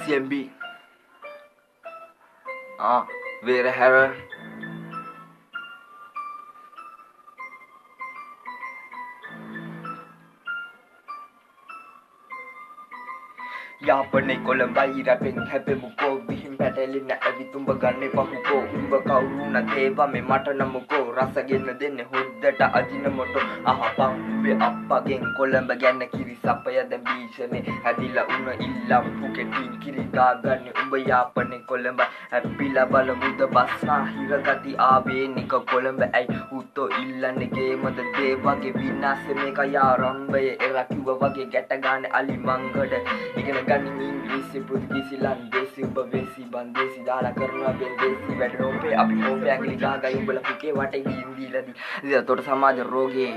DCMB. Vera Hera. යාපනේ කොළඹයි රැපෙන් හැපෙමුකෝ විහිං පැටලෙන්න ඇවි තුඹ ගන්නේ පහුකෝ උඹ කවුරු නැතේවා මේ මට නමුකෝ රසගෙන දෙන්නේ හොද්දට අජිනමොටෝ අහපන් උඹේ අප්පගෙන් කොළඹ ගැන කිරි සපය දැන් බීෂනේ හැදිලා උන ඉල්ලම් පුකෙටින් කිරි ගාගන්නේ උඹ යාපනේ කොළඹ හැපිලා බලමුද බස්නා හිරගති ආවේනික කොළඹ ඇයි උතෝ ඉල්ලන්නේ ගේමද දේ වගේ විනාශ මේක යාරම්බය එරා කිව්ව වගේ ගැට ගන්න අලි මංගඩ ඉගෙන ගන්න ඉංග්‍රීසි පුරුදුසි ලන්දේසි උඹ වෙසි බන්දේසි දාලා කරනවා බෙන්දේසි වැඩ රෝපේ අපි රෝපේ ඇඟිලි ගහගයි උඹලා පුකේ වටේ ගින් දීලාදී එතකොට සමාජ රෝගේ